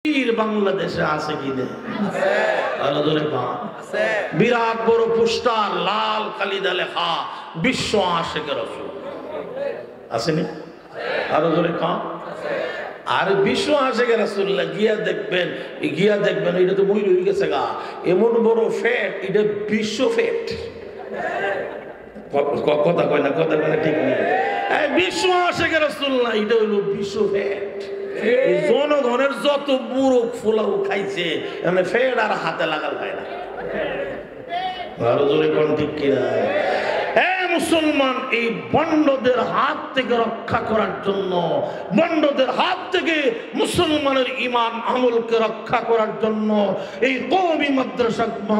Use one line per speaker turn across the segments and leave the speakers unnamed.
পীর বাংলাদেশে আছে কি না? আরো জোরে কন। বিরাট বড় পোস্টার লাল কালিদা লেখা বিশ্ব আশিকে রাসূল আসেনি? আরো জোরে কন। আর বিশ্ব আশিকে রাসূলুল্লাহ গিয়া দেখবেন এটা তো মইর হয়ে গেছে গা, এমন বড় ফ্যাট, এটা বিশ্ব ফ্যাট। কথা কয় না ঠিক নেই। বিশ্ব আশিকে রাসূলুল্লাহ এটা হলো বিশ্ব ফ্যাট। জনগণের যত বুড়ো ফুলাও খাইছে মানে ফের আর হাতে লাগাল হয় না। আরো জোরে কোন ঠিক কিনা? মুসলমান, এই বন্ডদের হাত থেকে রক্ষা করার জন্য, বন্ডদের হাত থেকে মুসলমানের ঈমান আমলকে রক্ষা করার জন্য এই কওমি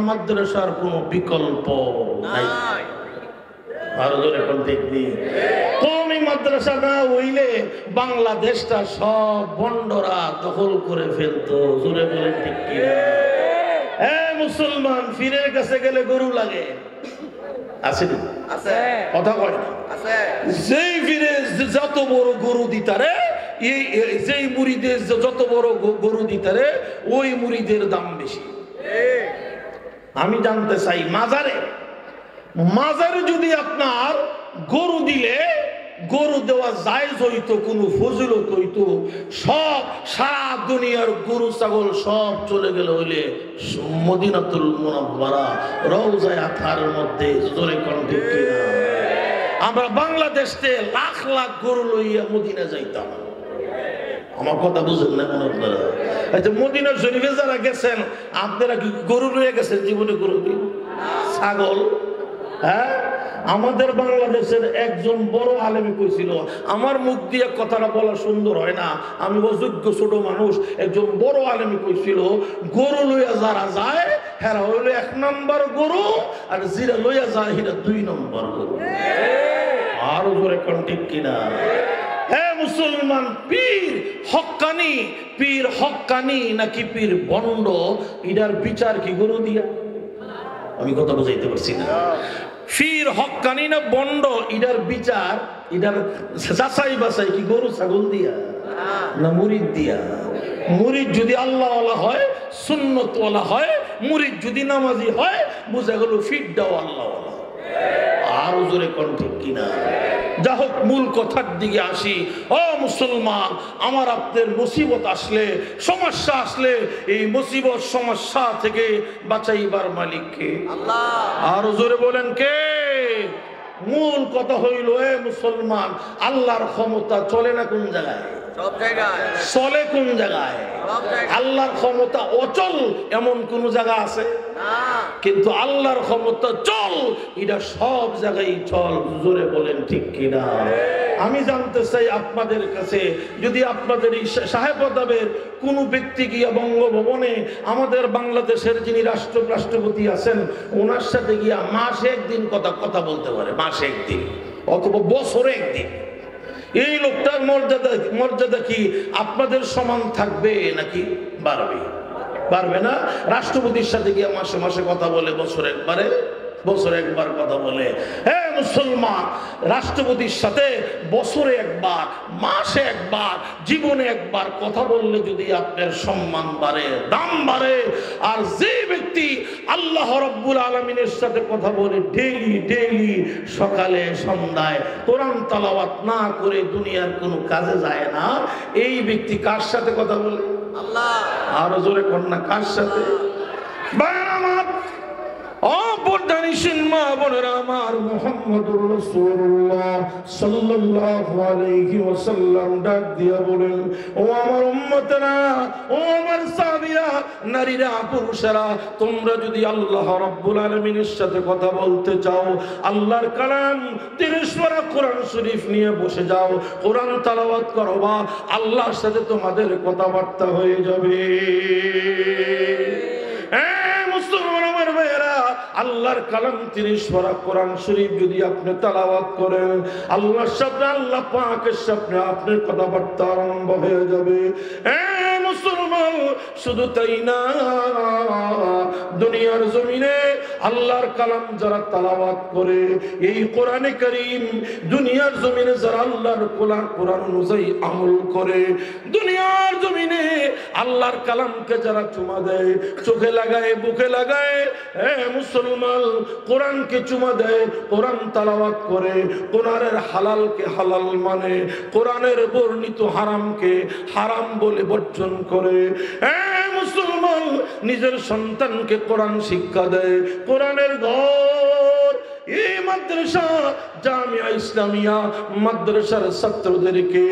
মাদ্রাসার কোনো বিকল্প নাই। আরো জোরে কোন ঠিক নেই? কওমি মাদ্রাসা না হইলে বাংলাদেশটা সব বন্ডরা দখল করে ফেলতো। জোরে বলেন ঠিক কিনা? মুসলমান, ফিরের কাছে গেলে গরু লাগে, আছে না? কথা কয় না? যেই ফিরে যত বড় গরু দিতারে, যেই মুরিদের যত বড় গরু দিতারে, ওই মুরিদের দাম বেশি। আমি জানতে চাই, মাজারে যদি আপনার গরু দিলে, গরু দেওয়া জায়েজ হইতো, কোনো ফজিলত হইতো, সব সারা দুনিয়ার গরু ছাগল সব চলে গেল হইলে মদিনাতুল মুনাওয়ারা রওজায়ে আতহারের মধ্যে জোরে কোন ঠিক কিনা? আমরা বাংলাদেশে লাখ লাখ গরু লইয়া মদিনা যাইতাম। আমার কথা বুঝেন না মনে? আপনারা আচ্ছা, মদিনা শরীফে যারা গেছেন, আপনারা কি গরু লইয়া গেছেন? জীবনে গরু দিন, ছাগল? আমাদের বাংলাদেশের একজন বড় আলেমী কইছিল, আমার মুখ দিয়ে কথাটা বলা সুন্দর হয় না, আমি অযোগ্য ছোট মানুষ, একজন বড় আলেমী কইছিল, গরু লইয়া যারা যায় হেরা হইল 1 নম্বর গরু, আর জিরা লইয়া যায় সেটা 2 নম্বর গরু। আরো জোরে কোন ঠিক কিনা? মুসলমান, পীর হক্কানি নাকি পীর বন্ড, এটার বিচার কি গরু দিয়া? আমি কথা বুঝাইতে পারছি না। পীর হক্কানি না বন্ড, এটার বিচার, এটার যাচাই বাছাই কি গরু ছাগল দিয়া না মুরিদ দিয়া? মুরিদ যদি আল্লাহওয়ালা হয়, সুন্নতওয়ালা হয়, মুরিদ যদি নামাজি হয়, বুঝা গেল ফিরটাও আল্লাহওয়ালা। আরো জোরে কোন ঠিক কিনা? যা হোক, মূল কথার দিকে আসি। ও মুসলমান, আমার আপনাদের মুসিবত আসলে, সমস্যা আসলে, এই মুসিবত সমস্যা থেকে বাঁচাইবার মালিক কে? আল্লাহ। আরো জোরে বলেন কে? মূল কথা হইল, মুসলমান, আল্লাহর ক্ষমতা চলে না কোন জায়গায়? সব জায়গায় চলে। কোন জায়গায়? আল্লাহর ক্ষমতা অচল এমন কোন জায়গা আছে? কিন্তু আল্লাহর ক্ষমতা চল, এটা সব জায়গায় চল। জোরে বলেন ঠিক কিনা? আমি জানতে চাই আপনাদের কাছে, যদি আপনাদের এই সাহেবদের কোন ব্যক্তি গিয়া বঙ্গভবনে আমাদের বাংলাদেশের যিনি রাষ্ট্রপতি আছেন, ওনার সাথে গিয়া মাসে একদিন কথা বলতে পারে, মাসে একদিন অথবা বছরে একদিন, এই লোকটার মর্যাদা কি আপনাদের সমান থাকবে নাকি বাড়বে না? রাষ্ট্রপতির সাথে গিয়ে মাসে মাসে কথা বলে, বছরে একবার কথা বলে। মুসলমান, রাষ্ট্রপতির সাথে বছরে একবার, মাসে একবার, জীবনে একবার কথা বললে যদি আপনার সম্মান বাড়ে, দাম বাড়ে, আর যে ব্যক্তি আল্লাহ রাব্বুল আলামিনের সাথে কথা বলে ডেইলি সকালে সন্ধ্যায়, কোরআন তেলাওয়াত না করে দুনিয়ার কোনো কাজে যায় না, এই ব্যক্তি কার সাথে কথা বলে? আল্লাহ। আরো জোরে কোন না, কার সাথে? মুহাম্মদুর রাসূলুল্লাহ সাল্লাল্লাহু আলাইহি ওয়াসাল্লাম ডাক দিয়া বলেন, ও আমার উম্মতেরা, ও আমার সাহাবীরা, নারীরা, পুরুষেরা, তোমরা যদি আল্লাহ রাব্বুল আলামিনের সাথে কথা বলতে চাও, আল্লাহর কালাম 30 পারা কোরআন শরীফ নিয়ে বসে যাও, কোরআন তেলাওয়াত করবা, আল্লাহর সাথে তোমাদের কথাবার্তা হয়ে যাবে। মুসলমান আমার ভাইয়েরা, আল্লাহর কালাম 30 পারা কোরআন শরীফ যদি আপনি তেলাওয়াত করেন, আল্লাহর সাথে, আল্লাহ পাকের সাথে আপনার কথাবার্তা আরম্ভ হয়ে যাবে। মুসলমান, শুধু তাই না, দুনিয়ার জমিনে আল্লাহর কালাম যারা তেলাওয়াত করে, এই কোরআনে কারীম দুনিয়ার জমিনে যারা আল্লাহর কোরআন অনুযায়ী আমল করে, দুনিয়ার জমিনে আল্লাহর কালামকে যারা চুমা দেয়, চোখে লাগায়, বুকে লাগায়, মুসলমান কোরআনকে চুমা দেয়, কোরআন তেলাওয়াত করে, কোরআনের হালালকে হালাল মানে, কোরআনের বর্ণিত হারামকে হারাম বলে বর্জন করে, মুসলমান নিজের সন্তানকে কোরআন শিক্ষা দেয়, কোরআনের ঘর এই মাদ্রাসা জামিয়া ইসলামিয়া মাদ্রাসার ছাত্রদেরকে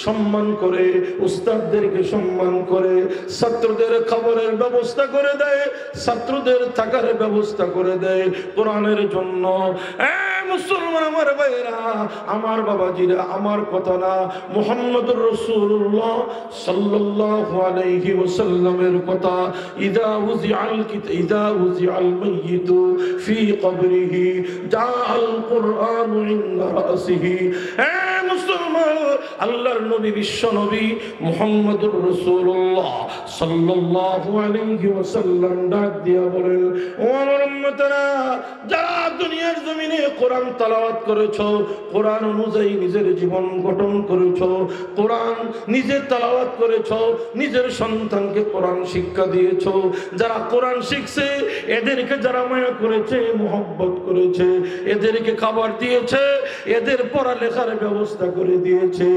সম্মান করে, উস্তাদদেরকে সম্মান করে, ছাত্রদের খাবারের ব্যবস্থা করে দেয়, ছাত্রদের থাকার ব্যবস্থা করে দেয় কোরআনের জন্য। মুসলমান আমার ভাইরা, আমার বাবাজিরা, আমার কথা না, মুহাম্মদুর রাসূলুল্লাহ সাল্লাল্লাহু আলাইহি ওয়াসাল্লামের কথা। ইদা উযিআল মাইয়িতু ফি কবরিহি জাআল কুরআন ইনদা রাসিহি। মুসলমান আল্লাহর নবী, বিশ্ব নবী মুহাম্মদুর রাসূলুল্লাহ সাল্লাল্লাহু আলাইহি ওয়াসাল্লাম ডাক দিয়া বলেন, ও আমার উম্মতেরা, যারা দুনিয়ার জমিনে কোরআন তেলাওয়াত করেছো, কোরআন অনুযায়ী নিজের জীবন গঠন করেছো, কোরআন নিজে তেলাওয়াত করেছো, নিজের সন্তানকে কোরআন শিক্ষা দিয়েছো, যারা কোরআন শিখছে এদেরকে যারা মায়া করেছে, মোহব্বত করেছে, এদেরকে খাবার দিয়েছে, এদের পড়ালেখার ব্যবস্থা করে দিয়েছে,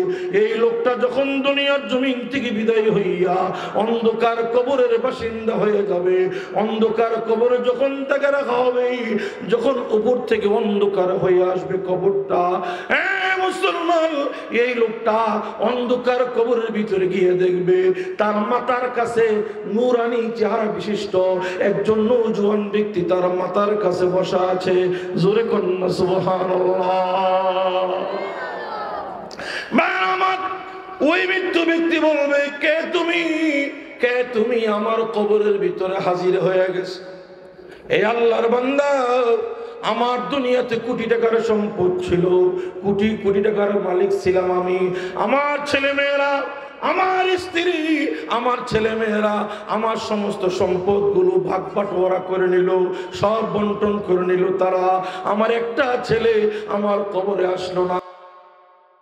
এই লোকটা যখন দুনিয়ার জমিন থেকে বিদায় হইয়া অন্ধকার কবরের বাসিন্দা হয়ে যাবে, অন্ধকার কবরে যখন তাকে রাখা হবে, যখন উপর থেকে অন্ধকার হয়ে আসবে কবরটা, মুসলমান এই লোকটা অন্ধকার কবরের ভিতরে গিয়ে দেখবে তার মাথার কাছে নূরানি চেহারা বিশিষ্ট একজন নওজোয়ান ব্যক্তি তার মাথার কাছে বসা আছে। জোরে কন্যা সুবহানাল্লাহ। ওই মৃত্যু ব্যক্তি বলবে, কে তুমি, কে তুমি? আমার কবরের ভিতরে হাজির হয়ে গেছে। এই আল্লাহর বান্দা, আমার দুনিয়াতে কোটি টাকার সম্পদ ছিল, কোটি কোটি টাকার মালিক ছিলাম আমি, আমার ছেলে মেয়েরা, আমার স্ত্রী, আমার ছেলে মেয়েরা আমার সমস্ত সম্পদগুলো ভাগ বাটোয়ারা করে নিল, সব বন্টন করে নিল তারা। আমার একটা ছেলে আমার কবরে আসলো না।